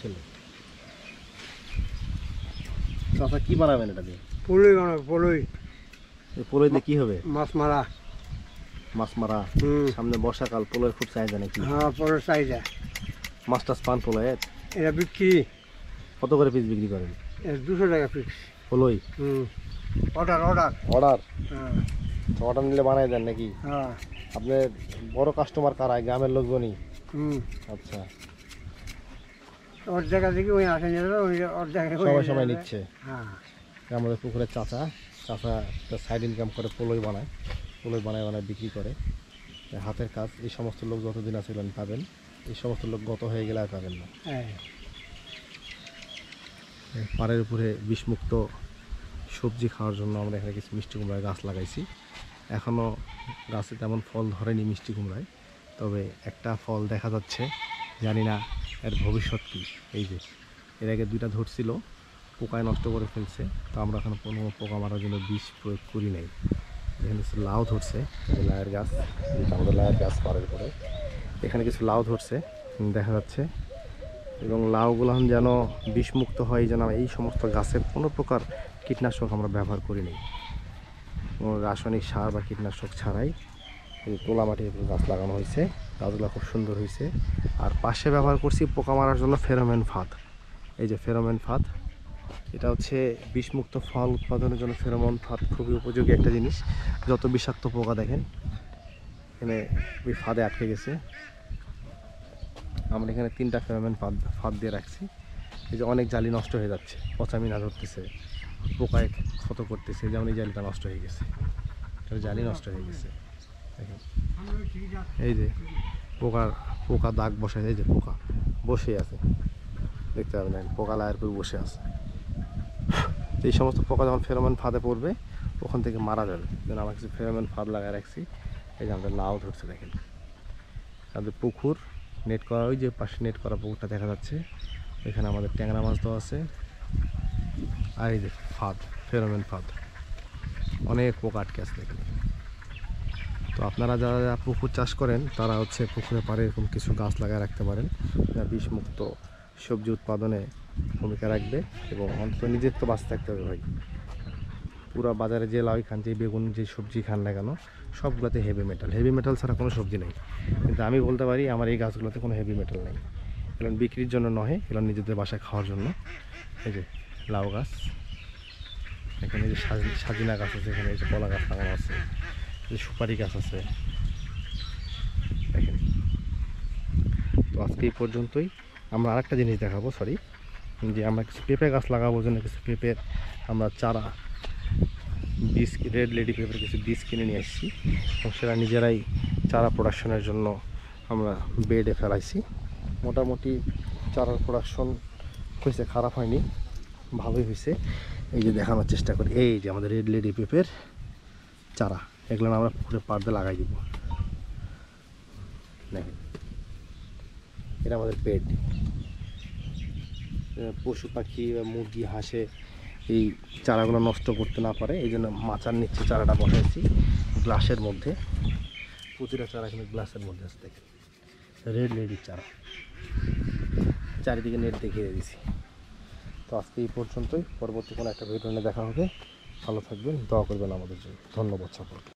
খেলে। চাচা কি বানাবেন এটা দিয়ে? পোলই বানাবো, পোলই। এই পোলই দিয়ে কি হবে? মাছ মারা। মাছ মারা। সামনে বর্ষাকাল, পোলয়ের খুব চাহিদা নাকি? হ্যাঁ, পোলের চাহিদা। মাছ টাছ পান পোলয়ের? এটা বিক্রি। কত করে পিস বিক্রি করেন? 200 টাকা পিস। পোলই অর্ডার অর্ডার অর্ডার? হ্যাঁ অর্ডার নিলে বানাই দেন নাকি? হ্যাঁ। আপনার বড় কাস্টমার কারা, গ্রামের লোকজনই? আচ্ছা, ওর জায়গা থেকে ওই আসে যাবে, ওই ওর জায়গায় সবাই সবাই নিচ্ছে। হ্যাঁ। আমাদের পুকুরের চাচা একটা সাইড ইনকাম করে, পোলই বানায়, পোলই বানায় বানায় বিক্রি করে। হাতের কাজ। এই সমস্ত লোক যতদিন আছিলেন পাবেন, এই সমস্ত লোক গত হয়ে গেলে আর পাবেন না। পাড়ের উপরে বিষমুক্ত সবজি খাওয়ার জন্য আমরা এখানে কিছু মিষ্টি কুমড়ার গাছ লাগাইছি। এখনও গাছে তেমন ফল ধরেনি মিষ্টি কুমড়ায়, তবে একটা ফল দেখা যাচ্ছে, জানি না এর ভবিষ্যৎ কী। এই যে এর আগে 2টা ধরছিল, পোকায় নষ্ট করে ফেলছে, তো আমরা এখন কোনো পোকা মারার জন্য বিষ প্রয়োগ করি নাই। এখানে কিছু লাউ ধরছে, লাউয়ের গাছ, আমাদের লাউয়ের গাছ পাড়ের উপরে। এখানে কিছু লাউ ধরছে দেখা যাচ্ছে, এবং লাউগুলো যেন বিষমুক্ত হয়, যেন এই সমস্ত গাছের কোনো প্রকার কীটনাশক আমরা ব্যবহার করি নি, কোনো রাসায়নিক সার বা কীটনাশক ছাড়াই এই তোলা মাটির উপর গাছ লাগানো হয়েছে। গাছগুলো খুব সুন্দর হয়েছে। আর পাশে ব্যবহার করছি পোকা মারার জন্য ফেরোমন ফাঁদ। এই যে ফেরোমন ফাঁদ, এটা হচ্ছে বিষমুক্ত ফল উৎপাদনের জন্য ফেরোমন ফাঁদ খুবই উপযোগী একটা জিনিস। যত বিষাক্ত পোকা দেখেন এখানে ওই ফাঁদে আটকে গেছে। আমরা এখানে 3টা ফেরোমন ফাঁদ দিয়ে রাখছি। এই যে অনেক জালি নষ্ট হয়ে যাচ্ছে, পচামিনা ধরতেছে, পোকায় ক্ষত করতেছে, যেমন এই জালিটা নষ্ট হয়ে গেছে, জালি নষ্ট হয়ে গেছে। দেখেন এই যে পোকা দাগ বসে, এই যে পোকা বসে আছে, দেখতে পাবেন পোকা লায়ের উপর বসে আছে। এই সমস্ত পোকা যখন ফেরোমন ফাঁদে পড়বে ওখান থেকে মারা যাবে। যেন আমরা কিছু ফেরোমন ফাঁদ লাগায় রাখছি। এই যে আমাদের লাউ ধরছে দেখেন, আমাদের পুকুর নেট করা, ওই যে পাশে নেট করা পুকুরটা দেখা যাচ্ছে, এখানে আমাদের ট্যাংরা মাছ দেওয়া আছে। আর এই যে ফাঁদ, ফেরোমন ফাঁদ, অনেক পোকা আটকে আছে দেখেন। তো আপনারা যারা পুকুর চাষ করেন তারা হচ্ছে পুকুরে পাড়ে এরকম কিছু গাছ লাগায় রাখতে পারেন, যা বিষমুক্ত সবজি উৎপাদনে ভূমিকা রাখবে, এবং অন্তত নিজের তো বাঁচতে থাকতে হবে ভাই। পুরা বাজারে যে লাউ খান, যে বেগুন, যে সবজি খান না কেন, সবগুলোতে হেভি মেটাল ছাড়া কোনো সবজি নেই। কিন্তু আমি বলতে পারি আমার এই গাছগুলোতে কোনো হেভি মেটাল নেই। এগুলো বিক্রির জন্য নয়, এগুলো নিজেদের বাসায় খাওয়ার জন্য। এই যে লাউ গাছ, এখানে যে সাজিনা গাছ আছে, এখানে এই যে কলা গাছ লাগানো আছে, এই সুপারি গাছ আছে দেখেন। তো আজকে এই পর্যন্তই। আমরা আরেকটা জিনিস দেখাবো, যে আমরা কিছু পেঁপে গাছ লাগাবো, জন্য কিছু পেঁপের আমরা চারা, বীজ, রেড লেডি পেঁপের কিছু বীজ কিনে নিয়ে এসেছি, এবং সেটা নিজেরাই চারা প্রোডাকশনের জন্য আমরা বেডে ফেলাইছি। মোটামুটি চারার প্রোডাকশন হয়েছে, খারাপ হয়নি, ভালোই হয়েছে। এই যে দেখানোর চেষ্টা করি, এই যে আমাদের রেড লেডি পেঁপের চারা, এগুলো আমরা পুকুরে পাড়তে লাগাই দিব। দেখেন এটা আমাদের বেড। পশু পাখি বা মুরগি, হাঁসে এই চারাগুলো নষ্ট করতে না পারে, এই জন্য মাচার নিচে চারাটা বসাইছি গ্লাসের মধ্যে। প্রতিটা চারা কিন্তু গ্লাসের মধ্যে আছে দেখেন, রেড লেডির চারা। চারিদিকে নেট দেখিয়ে দিয়েছি। তো আজকে এই পর্যন্তই, পরবর্তী কোনো একটা ভিডিও নিয়ে দেখা হবে। ভালো থাকবেন, দোয়া করবেন আমাদের জন্য। ধন্যবাদ সকলকে।